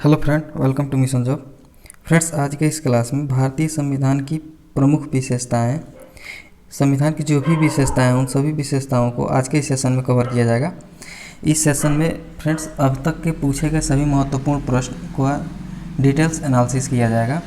Hello friend, welcome to mission job. Friends, आज के इस क्लास में भारतीय संविधान की प्रमुख विशेषताएं, संविधान की जो भी विशेषताएं हैं उन सभी विशेषताओं को आज के इस सेशन में कवर किया जाएगा। इस सेशन में फ्रेंड्स अब तक के पूछे गए सभी महत्वपूर्ण प्रश्न को डिटेल्स एनालिसिस किया जाएगा।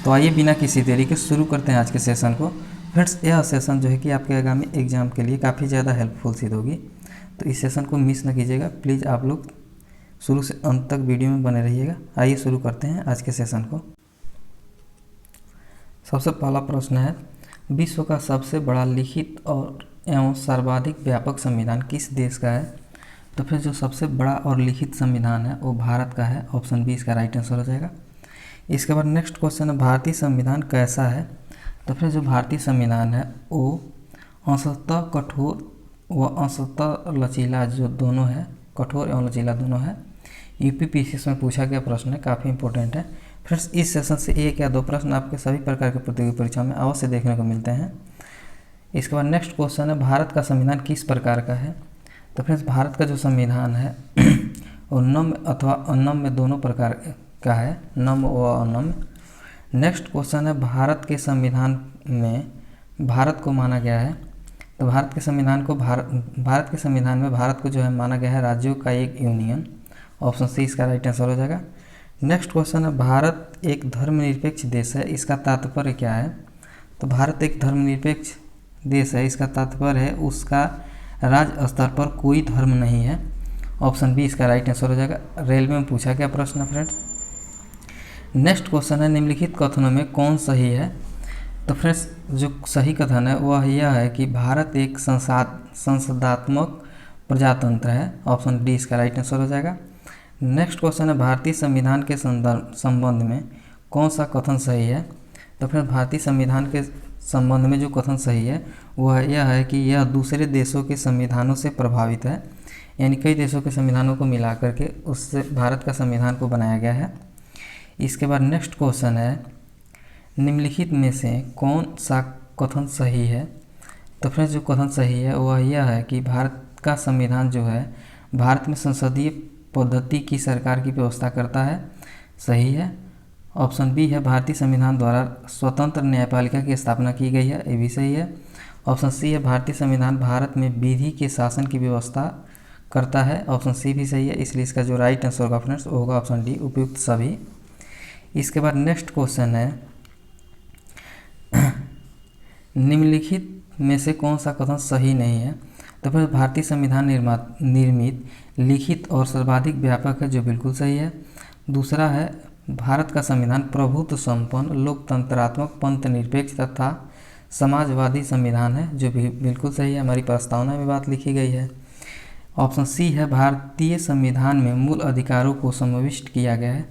तो आइए बिना किसी देरी के शुरू करते हैं आज के सेशन को। फ्रेंड्स, यह सेशन जो है कि आपके आगामी एग्जाम के लिए काफ़ी ज़्यादा हेल्पफुल सिद्ध होगी, तो इस सेशन को मिस न कीजिएगा। प्लीज़ आप लोग शुरू से अंत तक वीडियो में बने रहिएगा। आइए शुरू करते हैं आज के सेशन को। सबसे पहला प्रश्न है, विश्व का सबसे बड़ा लिखित और एवं सर्वाधिक व्यापक संविधान किस देश का है? तो फिर जो सबसे बड़ा और लिखित संविधान है वो भारत का है। ऑप्शन बी इसका राइट आंसर हो जाएगा। इसके बाद नेक्स्ट क्वेश्चन है, भारतीय संविधान कैसा है? तो फिर जो भारतीय संविधान है वो अंशतः कठोर व अंशतः लचीला, जो दोनों है, कठोर एवं लचीला दोनों है। यूपीपीएससी में पूछा गया प्रश्न है, काफ़ी इंपॉर्टेंट है। फ्रेंड्स, इस सेशन से एक या दो प्रश्न आपके सभी प्रकार के प्रतियोगी परीक्षा में अवश्य देखने को मिलते हैं। इसके बाद नेक्स्ट क्वेश्चन है, भारत का संविधान किस प्रकार का है? तो फ्रेंड्स, भारत का जो संविधान है वो नम्य अथवा अनम्य दोनों प्रकार का है, नम्य व अनम्य। नेक्स्ट क्वेश्चन है, भारत के संविधान में भारत को माना गया है। तो भारत के संविधान में भारत को जो है माना गया है राज्यों का एक यूनियन। ऑप्शन सी इसका राइट आंसर हो जाएगा। नेक्स्ट क्वेश्चन है, भारत एक धर्मनिरपेक्ष देश है, इसका तात्पर्य क्या है? तो भारत एक धर्मनिरपेक्ष देश है, इसका तात्पर्य है उसका राज्य स्तर पर कोई धर्म नहीं है। ऑप्शन बी इसका राइट आंसर हो जाएगा। रेलवे में पूछा गया प्रश्न है फ्रेंड्स। नेक्स्ट क्वेश्चन है, निम्नलिखित कथनों में कौन सही है? तो फ्रेंड्स, जो सही कथन है वह यह है कि भारत एक संसदात्मक प्रजातंत्र है। ऑप्शन डी इसका राइट आंसर हो जाएगा। नेक्स्ट क्वेश्चन है, भारतीय संविधान के संबंध में कौन सा कथन सही है? तो फिर भारतीय संविधान के संबंध में जो कथन सही है वह यह है कि यह दूसरे देशों के संविधानों से प्रभावित है, यानी कई देशों के संविधानों को मिला करके उससे भारत का संविधान को बनाया गया है। इसके बाद नेक्स्ट क्वेश्चन है, निम्नलिखित में से कौन सा कथन सही है? तो फिर जो कथन सही है वह यह है कि भारत का संविधान जो है भारत में संसदीय पद्धति की सरकार की व्यवस्था करता है। सही है। ऑप्शन बी है, भारतीय संविधान द्वारा स्वतंत्र न्यायपालिका की स्थापना की गई है, ये भी सही है। ऑप्शन सी है, भारतीय संविधान भारत में विधि के शासन की व्यवस्था करता है। ऑप्शन सी भी सही है, इसलिए इसका जो राइट आंसर होगा फ्रेंड्स वो होगा ऑप्शन डी, उपयुक्त सभी। इसके बाद नेक्स्ट क्वेश्चन है, निम्नलिखित में से कौन सा कथन सही नहीं है? तो फिर भारतीय संविधान निर्मित, लिखित और सर्वाधिक व्यापक है, जो बिल्कुल सही है। दूसरा है, भारत का संविधान प्रभुत्व संपन्न, लोकतंत्रात्मक, पंथ निरपेक्ष तथा समाजवादी संविधान है, जो भी बिल्कुल सही है, हमारी प्रस्तावना में बात लिखी गई है। ऑप्शन सी है, भारतीय संविधान में मूल अधिकारों को समाविष्ट किया गया है,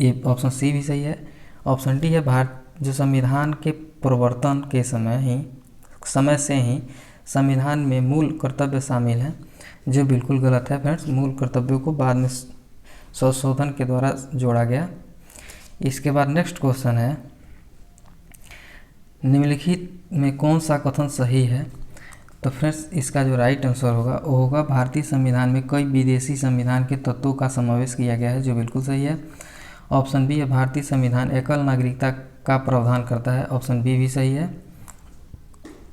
ये ऑप्शन सी भी सही है। ऑप्शन डी है, जो संविधान के प्रवर्तन के समय से ही संविधान में मूल कर्तव्य शामिल हैं, जो बिल्कुल गलत है फ्रेंड्स। मूल कर्तव्यों को बाद में संशोधन के द्वारा जोड़ा गया। इसके बाद नेक्स्ट क्वेश्चन है, निम्नलिखित में कौन सा कथन सही है? तो फ्रेंड्स, इसका जो राइट आंसर होगा वो होगा, भारतीय संविधान में कई विदेशी संविधान के तत्वों का समावेश किया गया है, जो बिल्कुल सही है। ऑप्शन बी है, भारतीय संविधान एकल नागरिकता का प्रावधान करता है। ऑप्शन बी भी सही है।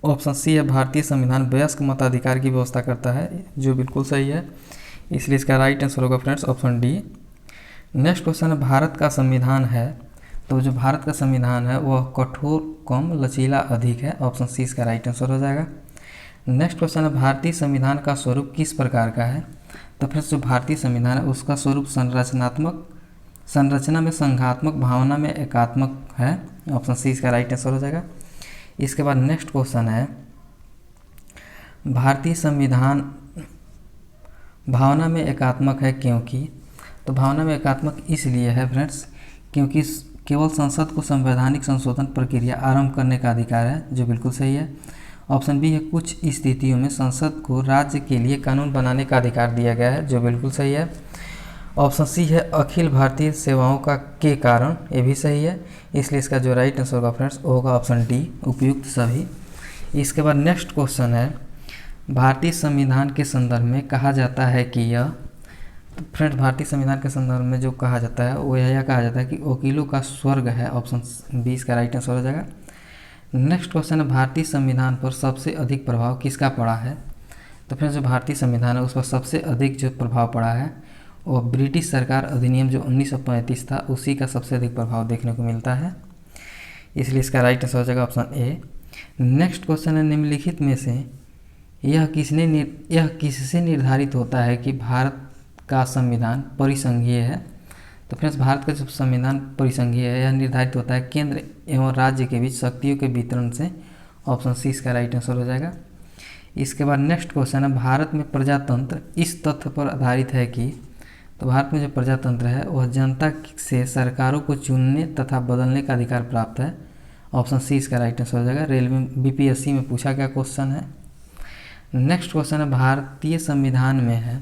ऑप्शन सी है, भारतीय संविधान वयस्क मताधिकार की व्यवस्था करता है, जो बिल्कुल सही है, इसलिए इसका राइट आंसर होगा friends option D. Next question है, भारत का संविधान है, तो जो भारत का संविधान है वह कठोर कम लचीला अधिक है। ऑप्शन सी इसका राइट आंसर हो जाएगा। नेक्स्ट क्वेश्चन है, भारतीय संविधान का स्वरूप किस प्रकार का है? तो फिर जो भारतीय संविधान है उसका स्वरूप संरचना में संघात्मक, भावना में एकात्मक है। ऑप्शन सी इसका राइट आंसर हो जाएगा। इसके बाद नेक्स्ट क्वेश्चन है, भारतीय संविधान भावना में एकात्मक है क्योंकि? तो भावना में एकात्मक इसलिए है फ्रेंड्स क्योंकि केवल संसद को संवैधानिक संशोधन प्रक्रिया आरंभ करने का अधिकार है, जो बिल्कुल सही है। ऑप्शन बी है, कुछ स्थितियों में संसद को राज्य के लिए कानून बनाने का अधिकार दिया गया है, जो बिल्कुल सही है। ऑप्शन सी है, अखिल भारतीय सेवाओं के कारण, ये भी सही है, इसलिए इसका जो राइट आंसर होगा फ्रेंड्स वो होगा ऑप्शन डी, उपयुक्त सभी। इसके बाद नेक्स्ट क्वेश्चन है, भारतीय संविधान के संदर्भ में कहा जाता है कि यह तो फ्रेंड्स भारतीय संविधान के संदर्भ में जो कहा जाता है वो यह कहा जाता है कि वकीलों का स्वर्ग है, ऑप्शन 20 का राइट आंसर हो जाएगा। नेक्स्ट क्वेश्चन है भारतीय संविधान पर सबसे अधिक प्रभाव किसका पड़ा है। तो फ्रेंड्स जो भारतीय संविधान है उस पर सबसे अधिक जो प्रभाव पड़ा है वो ब्रिटिश सरकार अधिनियम जो 1935 था उसी का सबसे अधिक प्रभाव देखने को मिलता है, इसलिए इसका राइट आंसर हो जाएगा ऑप्शन ए। नेक्स्ट क्वेश्चन है निम्नलिखित में से यह किससे निर्धारित होता है कि भारत का संविधान परिसंघीय है। तो फ्रेंड्स भारत का जो संविधान परिसंघीय है यह निर्धारित होता है केंद्र एवं राज्य के बीच शक्तियों के वितरण से, ऑप्शन सी इसका राइट आंसर हो जाएगा। इसके बाद नेक्स्ट क्वेश्चन है भारत में प्रजातंत्र इस तथ्य पर आधारित है कि, तो भारत में जो प्रजातंत्र है वह जनता से सरकारों को चुनने तथा बदलने का अधिकार प्राप्त है, ऑप्शन सी इसका राइट आंसर हो जाएगा। रेलवे बीपीएससी में पूछा गया क्वेश्चन है। नेक्स्ट क्वेश्चन है भारतीय संविधान में है,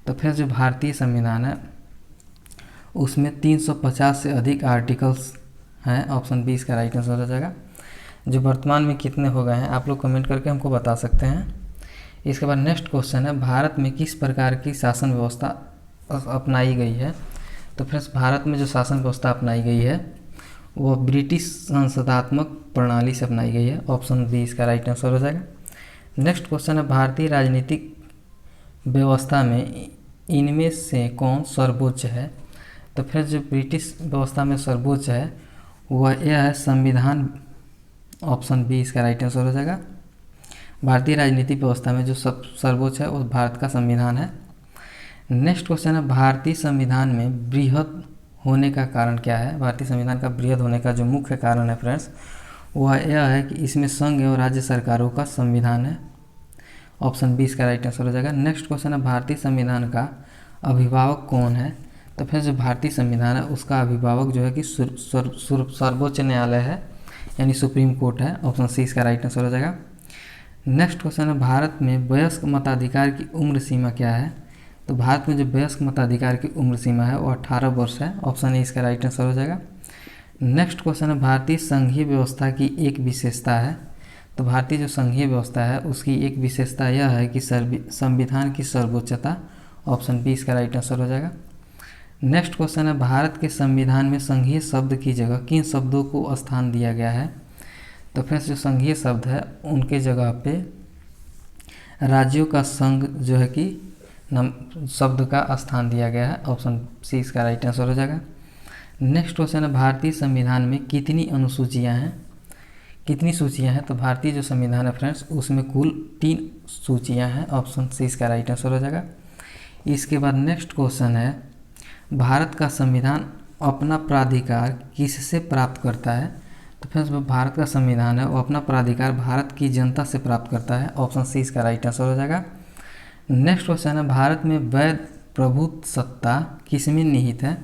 तो फिर जो भारतीय संविधान है उसमें 350 से अधिक आर्टिकल्स हैं, ऑप्शन बी इसका राइट आंसर हो जाएगा। जो वर्तमान में कितने हो गए हैं आप लोग कमेंट करके हमको बता सकते हैं। इसके बाद नेक्स्ट क्वेश्चन है भारत में किस प्रकार की शासन व्यवस्था अपनाई गई है। तो फ्रेंड्स भारत में जो शासन व्यवस्था अपनाई गई है वो ब्रिटिश संसदात्मक प्रणाली से अपनाई गई है, ऑप्शन बी इसका राइट आंसर हो जाएगा। नेक्स्ट क्वेश्चन है भारतीय राजनीतिक व्यवस्था में इनमें से कौन सर्वोच्च है। तो फिर जो ब्रिटिश व्यवस्था में सर्वोच्च है वह यह है संविधान, ऑप्शन बी इसका राइट आंसर हो जाएगा। भारतीय राजनीतिक व्यवस्था में जो सर्वोच्च है वो भारत का संविधान है। नेक्स्ट क्वेश्चन है भारतीय संविधान में बृहद होने का कारण क्या है। भारतीय संविधान का बृहद होने का जो मुख्य कारण है फ्रेंड्स वह यह है कि इसमें संघ एवं राज्य सरकारों का संविधान है, ऑप्शन बी इसका राइट आंसर हो जाएगा। नेक्स्ट क्वेश्चन है भारतीय संविधान का अभिभावक कौन है। तो फिर जो भारतीय संविधान है उसका अभिभावक जो है कि सर्वोच्च न्यायालय है, यानी सुप्रीम कोर्ट है, ऑप्शन सी इसका राइट आंसर हो जाएगा। नेक्स्ट क्वेश्चन है भारत में वयस्क मताधिकार की उम्र सीमा क्या है। तो भारत में जो वयस्क मताधिकार की उम्र सीमा है वो 18 वर्ष है, ऑप्शन ए इसका राइट आंसर हो जाएगा। नेक्स्ट क्वेश्चन है भारतीय संघीय व्यवस्था की एक विशेषता है। तो भारतीय जो संघीय व्यवस्था है उसकी एक विशेषता यह है कि संविधान की सर्वोच्चता, ऑप्शन बी इसका राइट आंसर हो जाएगा। नेक्स्ट क्वेश्चन है भारत के संविधान में संघीय शब्द की जगह किन शब्दों को स्थान दिया गया है। तो फ्रेंड्स जो संघीय शब्द है उनके जगह पे राज्यों का संघ जो है कि शब्द का स्थान दिया गया है, ऑप्शन सी इसका राइट आंसर हो जाएगा। नेक्स्ट क्वेश्चन है भारतीय संविधान में कितनी अनुसूचियां हैं, कितनी सूचियां हैं। तो भारतीय जो संविधान है फ्रेंड्स उसमें कुल 3 सूचियां हैं, ऑप्शन सी इसका राइट आंसर हो जाएगा। इसके बाद नेक्स्ट क्वेश्चन है भारत का संविधान अपना प्राधिकार किससे प्राप्त करता है। तो फ्रेंड्स भारत का संविधान है वो अपना प्राधिकार भारत की जनता से प्राप्त करता है, ऑप्शन सी इसका राइट आंसर हो जाएगा। नेक्स्ट क्वेश्चन है भारत में वैध प्रभुत्व सत्ता किसमें निहित है।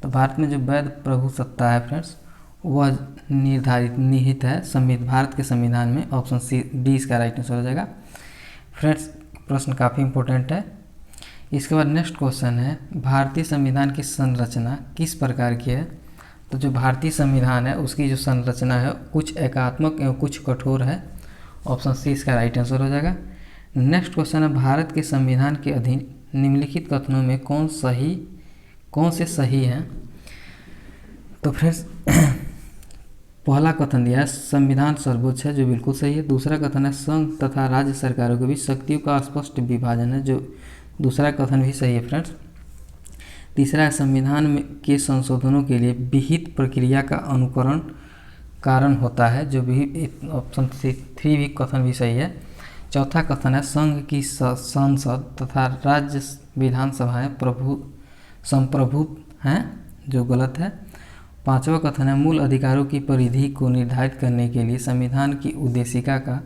तो भारत में जो वैध प्रभुत्व सत्ता है फ्रेंड्स वह निहित है भारत के संविधान में, ऑप्शन सी डी इसका राइट आंसर हो जाएगा। फ्रेंड्स प्रश्न काफ़ी इंपॉर्टेंट है। इसके बाद नेक्स्ट क्वेश्चन है भारतीय संविधान की संरचना किस प्रकार की है। तो जो भारतीय संविधान है उसकी जो संरचना है कुछ एकात्मक एवं कुछ कठोर है, ऑप्शन सी इसका राइट आंसर हो जाएगा। नेक्स्ट क्वेश्चन है भारत के संविधान के अधीन निम्नलिखित कथनों में कौन से सही हैं। तो फ्रेंड्स पहला कथन दिया है संविधान सर्वोच्च है, जो बिल्कुल सही है। दूसरा कथन है संघ तथा राज्य सरकारों के बीच शक्तियों का स्पष्ट विभाजन है, जो दूसरा कथन भी सही है फ्रेंड्स। तीसरा है संविधान के संशोधनों के लिए विहित प्रक्रिया का अनुकरण कारण होता है, जो भी ऑप्शन 3 भी कथन भी सही है। चौथा कथन है संघ की संसद तथा राज्य विधानसभाएं संप्रभुत्व हैं, जो गलत है। पांचवा कथन है मूल अधिकारों की परिधि को निर्धारित करने के लिए संविधान की उद्देशिका का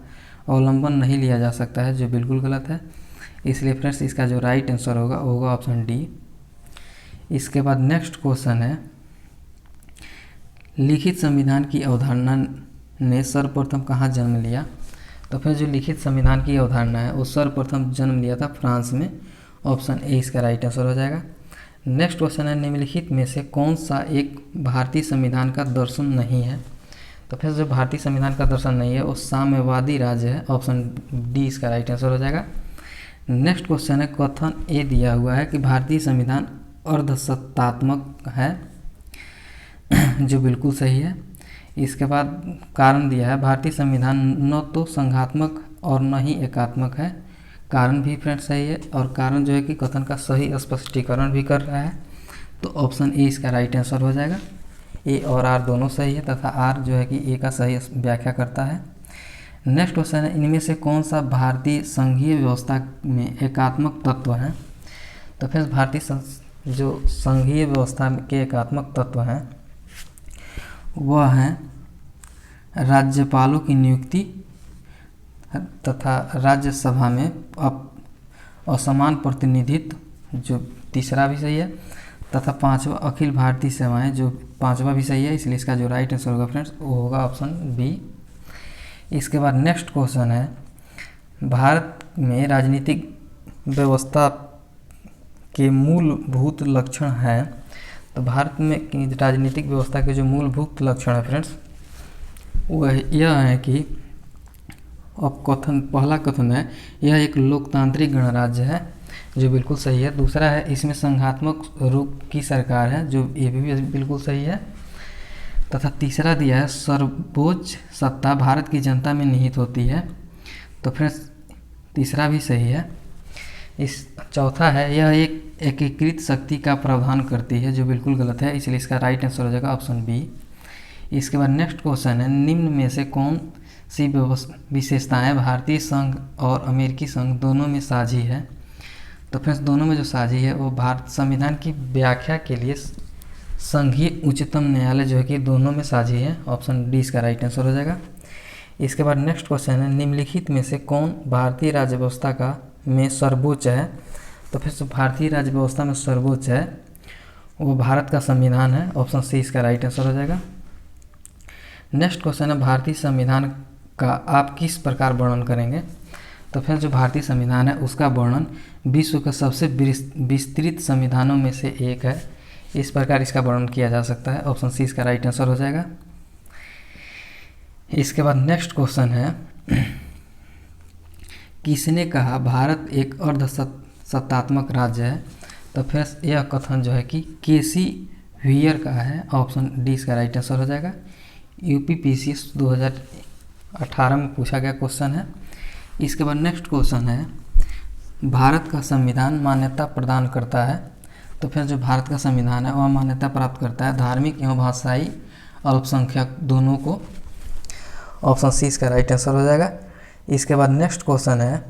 अवलंबन नहीं लिया जा सकता है, जो बिल्कुल गलत है। इसलिए फ्रेंड्स इसका जो राइट आंसर होगा ऑप्शन डी। इसके बाद नेक्स्ट क्वेश्चन है लिखित संविधान की अवधारणा ने सर्वप्रथम कहाँ जन्म लिया। तो फिर जो लिखित संविधान की अवधारणा है वो सर्वप्रथम जन्म लिया था फ्रांस में, ऑप्शन ए इसका राइट आंसर हो जाएगा। नेक्स्ट क्वेश्चन है निम्नलिखित में से कौन सा एक भारतीय संविधान का दर्शन नहीं है। तो फिर जो भारतीय संविधान का दर्शन नहीं है वो साम्यवादी राज्य है, ऑप्शन डी इसका राइट आंसर हो जाएगा। नेक्स्ट क्वेश्चन है, कथन ए दिया हुआ है कि भारतीय संविधान अर्धसत्तात्मक है, जो बिल्कुल सही है। इसके बाद कारण दिया है, भारतीय संविधान न तो संघात्मक और न ही एकात्मक है, कारण भी फ्रेंड्स सही है। और कारण जो है कि कथन का सही स्पष्टीकरण भी कर रहा है, तो ऑप्शन ए इसका राइट आंसर हो जाएगा। ए और आर दोनों सही है तथा आर जो है कि ए का सही व्याख्या करता है। नेक्स्ट क्वेश्चन है, इनमें से कौन सा भारतीय संघीय व्यवस्था में एकात्मक तत्व है? तो फिर भारतीय जो संघीय व्यवस्था के एकात्मक तत्व हैं वह हैं राज्यपालों की नियुक्ति तथा राज्यसभा में असमान प्रतिनिधित्व, जो तीसरा भी सही है, तथा पांचवा अखिल भारतीय सेवाएं, जो पांचवा भी सही है। इसलिए इसका जो राइट आंसर होगा फ्रेंड्स वो होगा ऑप्शन बी। इसके बाद नेक्स्ट क्वेश्चन है, भारत में राजनीतिक व्यवस्था के मूलभूत लक्षण हैं। तो भारत में राजनीतिक व्यवस्था के जो मूलभूत लक्षण है फ्रेंड्स वह यह है कि अब पहला कथन है, यह एक लोकतांत्रिक गणराज्य है, जो बिल्कुल सही है। दूसरा है, इसमें संघात्मक रूप की सरकार है, जो ये भी बिल्कुल सही है। तथा तीसरा दिया है, सर्वोच्च सत्ता भारत की जनता में निहित होती है, तो फ्रेंड्स तीसरा भी सही है। इस चौथा है, यह एक एकीकृत शक्ति का प्रावधान करती है, जो बिल्कुल गलत है। इसलिए इसका राइट आंसर हो जाएगा ऑप्शन बी। इसके बाद नेक्स्ट क्वेश्चन है, निम्न में से कौन सी विशेषताएं भारतीय संघ और अमेरिकी संघ दोनों में साझी है? तो फ्रेंड्स दोनों में जो साझी है वो भारत संविधान की व्याख्या के लिए संघीय उच्चतम न्यायालय जो है कि दोनों में साझी है। ऑप्शन डी इसका राइट आंसर हो जाएगा। इसके बाद नेक्स्ट क्वेश्चन है, निम्नलिखित में से कौन भारतीय राज्य व्यवस्था का में सर्वोच्च है? तो फिर जो भारतीय राज्य व्यवस्था में सर्वोच्च है वो भारत का संविधान है। ऑप्शन सी इसका राइट आंसर हो जाएगा। नेक्स्ट क्वेश्चन है, भारतीय संविधान का आप किस प्रकार वर्णन करेंगे? तो फिर जो भारतीय संविधान है उसका वर्णन विश्व के सबसे विस्तृत संविधानों में से एक है, इस प्रकार इसका वर्णन किया जा सकता है। ऑप्शन सी इसका राइट आंसर हो जाएगा। इसके बाद नेक्स्ट क्वेश्चन है, किसने कहा भारत एक अर्धसत्तात्मक राज्य है? तो फिर यह कथन जो है कि केसी व्हीयर का है। ऑप्शन डी इसका राइट आंसर हो जाएगा। यूपीपीसीएस 2018 में पूछा गया क्वेश्चन है। इसके बाद नेक्स्ट क्वेश्चन है, भारत का संविधान मान्यता प्रदान करता है। तो फिर जो भारत का संविधान है वह मान्यता प्राप्त करता है धार्मिक एवं भाषाई अल्पसंख्यक दोनों को। ऑप्शन सी इसका राइट आंसर हो जाएगा। इसके बाद नेक्स्ट क्वेश्चन है,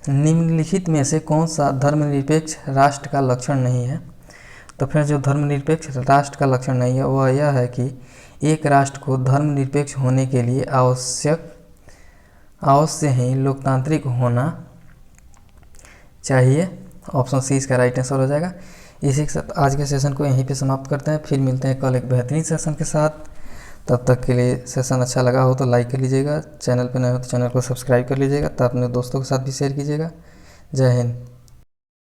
निम्नलिखित में से कौन सा धर्मनिरपेक्ष राष्ट्र का लक्षण नहीं है? तो फिर जो धर्मनिरपेक्ष राष्ट्र का लक्षण नहीं है वह यह है कि एक राष्ट्र को धर्मनिरपेक्ष होने के लिए अवश्य ही लोकतांत्रिक होना चाहिए। ऑप्शन सी इसका राइट आंसर हो जाएगा। इसी के साथ आज के सेशन को यहीं पे समाप्त करते हैं, फिर मिलते हैं कल एक बेहतरीन सेशन के साथ। तब तक के लिए सेशन अच्छा लगा हो तो लाइक कर लीजिएगा, चैनल पर नए हो तो चैनल को सब्सक्राइब कर लीजिएगा, तो अपने दोस्तों के साथ भी शेयर कीजिएगा। जय हिंद।